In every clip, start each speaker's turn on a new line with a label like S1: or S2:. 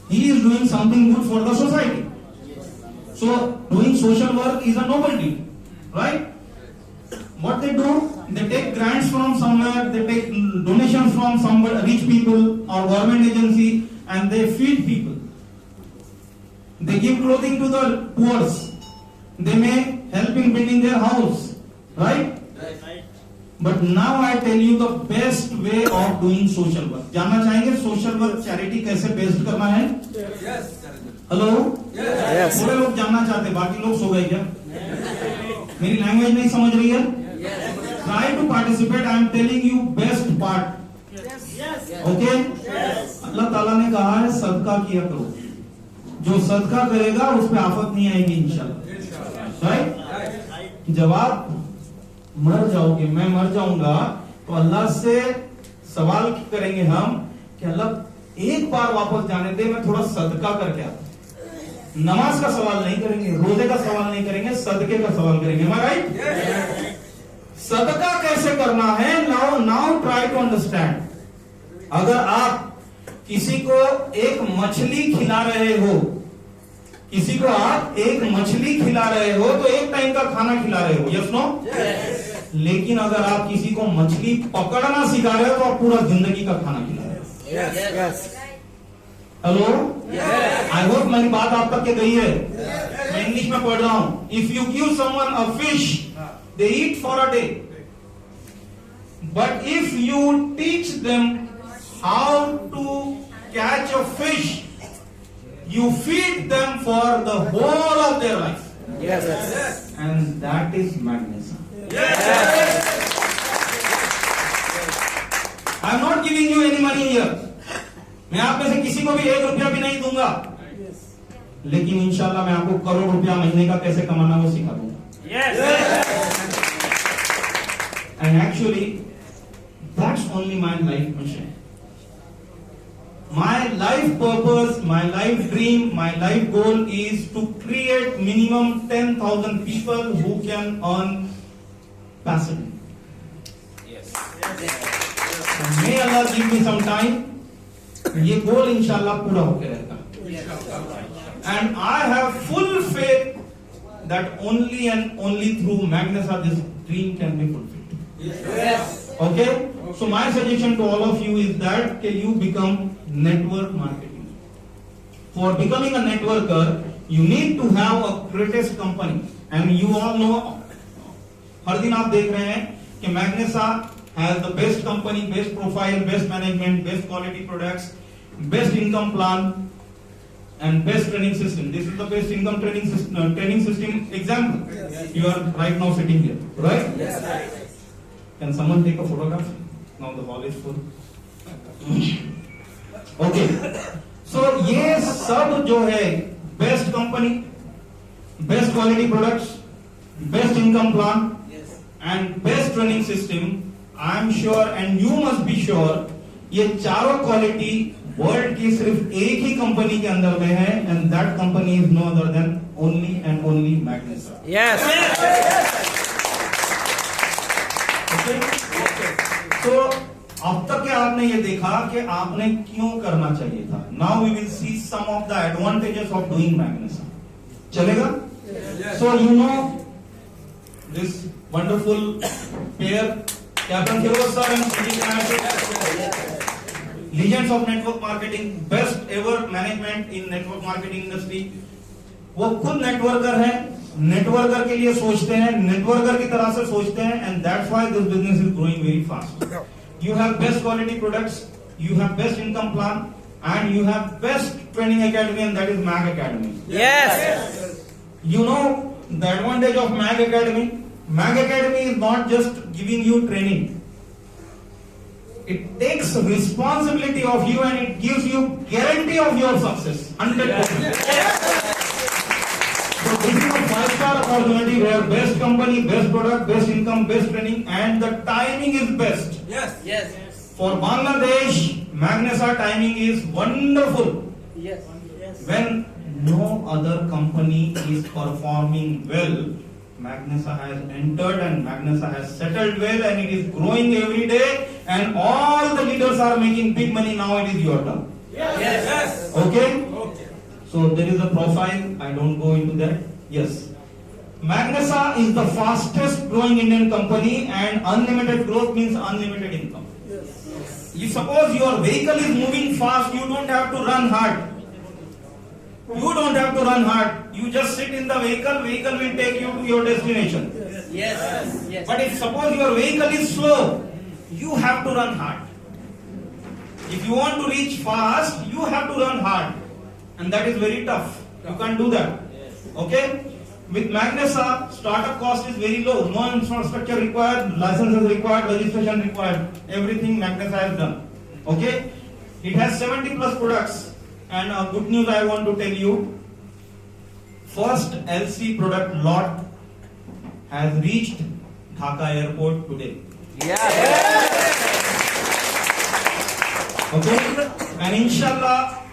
S1: he is doing something good for the society. So doing social work is a noble deed, right? What they do, they take grants from somewhere, they take donations from somewhere, rich people or government agency, and they feed people. They give clothing to the poor. They may help in building their house, right? But now I tell you the best way of doing social work. जानना चाहेंगे social work charity कैसे based करना है? Hello? थोड़े लोग जानना चाहते, बाकी लोग सो गए क्या? मेरी लैंग्वेज नहीं समझ रही है? Try to participate. I am telling you best part. Okay? अल्लाह ताला ने कहा है सदका किया करो. जो सदका करेगा उस पे आफत नहीं आएगी इंशाल्लाह. राइट? जब आप मर जाओगे, मैं मर जाऊंगा, तो अल्लाह से सवाल करेंगे हम कि अल्लाह एक बार वापस जाने दे, मैं थोड़ा सदका करके आता. नमाज का सवाल नहीं करेंगे, रोजे का सवाल नहीं करेंगे, सदके का सवाल करेंगे. राइट? सदका कैसे करना है? Now try to understand. अगर आप किसी को एक मछली खिला रहे हो, किसी को आप एक मछली खिला रहे हो, तो एक टाइम का खाना खिला रहे हो. Yes no? लेकिन अगर आप किसी को मछली पकड़ना सिखा रहे हो, तो आप पूरा जिंदगी का खाना खिला रहे हो. हेलो? आई होप मेरी बात आप तक के गई है. मैं इंग्लिश में पढ़ रहा हूं. If you give someone a fish, they eat for a day. But if you teach them how to catch a fish, you feed them for the whole of their life.
S2: Yes.
S1: And that is magnetism.
S2: Yes.
S1: I am not giving you any money here. मैं आप में से किसी को भी 1 रुपया भी नहीं दूंगा. लेकिन इंशाल्लाह मैं आपको करोड़ रुपया महीने का कैसे कमाना वो सिखा दूंगा. And actually, that's only my life mission. My life purpose, my life dream, my life goal is to create minimum 10,000 people who can earn passively. And may Allah give me some time. ये गोल इंशाल्लाह पूरा होकर रहेगा. And I have full faith that only and only through Magnesa this dream can be fulfilled.
S2: Yes.
S1: Okay? So my suggestion to all of you is that you become network marketing. For becoming a networker, you need to have a greatest company. And you all know, हर दिन आप देख रहे हैं कि Magnesa has the best company, best profile, best management, best quality products, best income plan, and best training system. This is the best income training system example. Yes. You are right now sitting here, right?
S2: Yes.
S1: Can someone take a photograph? Now the hall is full. Okay. So ये सब जो है best company, best quality products, best income plan, and best training system. I am sure and you must be sure ये चारों quality world की सिर्फ एक ही company के अंदर में है, and that company is no other than only and only Magnesa.
S2: Yes.
S1: Okay. तो अब तक के आपने ये देखा कि आपने क्यों करना चाहिए था. Now we will see some of the advantages of doing Magnesa. चलेगा? So you know this wonderful pair, captain Firoz sir and Sujit, Legends of network marketing, best ever management in network marketing industry. वो खुद networker हैं, networker के लिए सोचते हैं, networker की तरह से सोचते हैं, and that's why this business is growing very fast. You have best quality products, you have best income plan, and you have best training academy, and that is Mag Academy.
S2: Yes.
S1: You know the advantage of Mag Academy? Mag Academy is not just giving you training. It takes responsibility of you and it gives you guarantee of your success. 100%. So this is a 5-star opportunity where best company, best product, best income, best training, and the timing is best.
S2: Yes.
S1: For Bangladesh, Magnesa timing is wonderful.
S2: Yes.
S1: When no other company is performing well, Magnesa has entered and Magnesa has settled well and it is growing every day and all the leaders are making big money. Now it is your turn.
S2: Yes.
S1: Okay? So there is a profile. I don't go into that. Yes. Magnesa is the fastest growing Indian company, and unlimited growth means unlimited income. You suppose your vehicle is moving fast, you don't have to run hard. You don't have to run hard. You just sit in the vehicle will take you to your destination.
S2: Yes. Yes.
S1: But if suppose your vehicle is slow, you have to run hard. If you want to reach fast, you have to run hard. And that is very tough. You can't do that. Okay? With Magnesa, startup cost is very low. No infrastructure required, licenses required, registration required. Everything Magnesa has done. Okay? It has 70 plus products. And good news I want to tell you. First LC product lot has reached Dhaka airport today. Okay? And inshallah,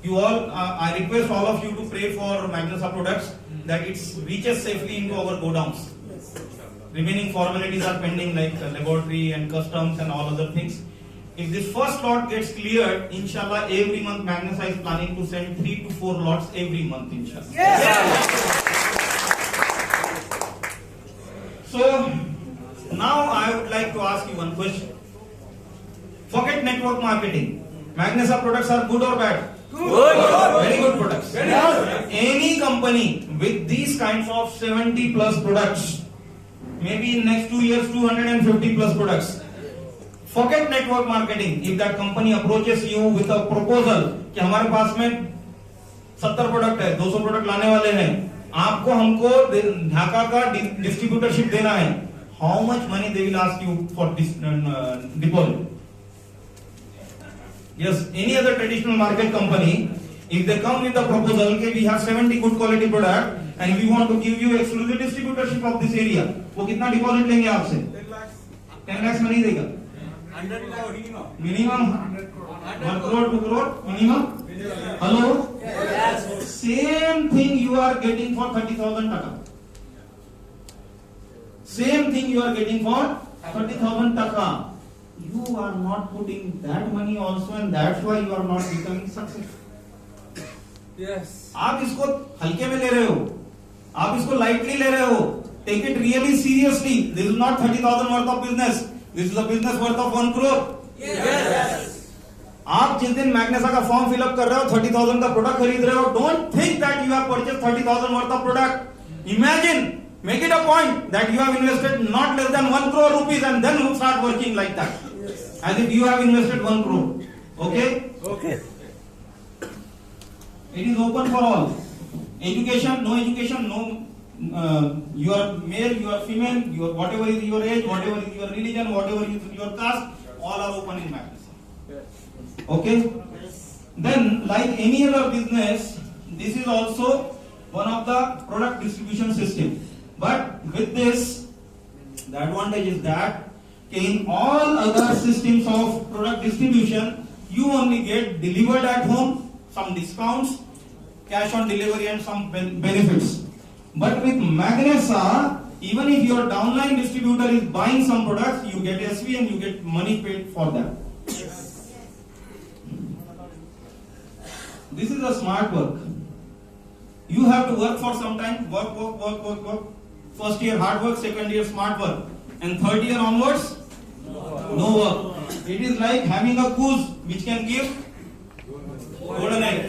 S1: you all, I request all of you to pray for Magnesa products that it reaches safely into our godowns. Remaining formalities are pending like laboratory and customs and all other things. If this first lot gets cleared, inshallah, every month Magnesa is planning to send 3 to 4 lots every month, inshallah. So, now I would like to ask you one question. Forget network marketing. Magnesa products are good or bad? Good. Very good products. Any company with these kinds of 70 plus products, maybe in next 2 years 250 plus products. Forget network marketing. If that company approaches you with a proposal कि हमारे पास में 70 product है, 200 product लाने वाले हैं, आपको हमको ढाका का डिस्ट्रीब्यूटरशिप देना है, how much money they will ask you for this deposit? Yes, any other traditional market company, if they come with a proposal that we have 70 good quality product and we want to give you exclusive distributorship of this area, वो कितना deposit लेंगे आपसे? 10 lakhs में नहीं देगा.
S2: 100 crore
S1: minimum 1 crore 2 crore minimum. Hello?
S2: Yes.
S1: Same thing you are getting for 30,000 taka. Same thing you are getting for 30,000 taka. You are not putting that money also, and that's why you are not becoming successful.
S2: Yes.
S1: आप इसको हल्के में ले रहे हो, आप इसको lightly ले रहे हो. Take it really seriously. This is not 30,000 worth of business. This is a business worth of 1 crore.
S2: Yes.
S1: आप जिस दिन मैग्नेसा का फॉर्म फिलअप कर रहे हो, 30,000 का प्रोडक्ट खरीद रहे हो, don't think that you have purchase 30,000 worth of product. Imagine, make it a point that you have invested not less than 1 crore rupees and then you start working like that. As if you have invested 1 crore. Okay?
S2: Okay.
S1: It is open for all. Education, no. You are male, you are female, whatever is your age, whatever is your religion, whatever is your caste, all are open in Magnesa. Okay? Then, like any other business, this is also one of the product distribution system. But with this, the advantage is that in all other systems of product distribution, you only get delivered at home, some discounts, cash on delivery and some benefits. But with Magnesa, even if your downline distributor is buying some products, you get SV and you get money paid for that. This is a smart work. You have to work for some time, work. First year hard work, second year smart work. And third year onwards, no work. It is like having a goose which can give golden egg.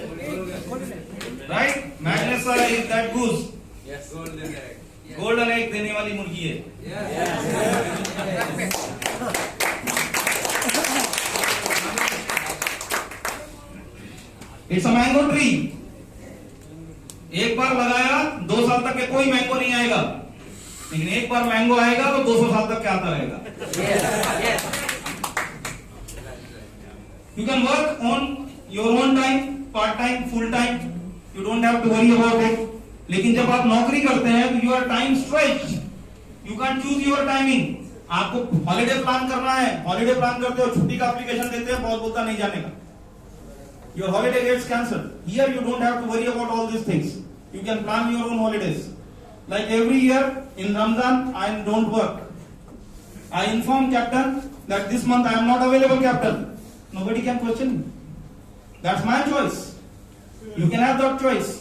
S1: Right? Magnesa is that goose.
S2: Yes. Golden egg.
S1: Golden egg देने वाली मुर्गी है. It's a mango tree. एक बार लगाया 2 साल तक के कोई मैंगो नहीं आएगा, लेकिन एक बार मैंगो आएगा तो 200 साल तक क्या आता रहेगा. You can work on your own time, part time, full time. You don't have to worry about it. लेकिन जब आप नौकरी करते हैं तो your time stretched. You can't choose your timing. आपको हॉलिडे प्लान करना है, हॉलिडे प्लान करते हो, छुट्टी का एप्लीकेशन देते हैं, बहुत बोलता नहीं जाने का. Your holiday gets cancelled. Here you don't have to worry about all these things. You can plan your own holidays. Like every year in Ramadan, I don't work. I inform captain that this month I am not available, captain. Nobody can question me. That's my choice. You can have that choice.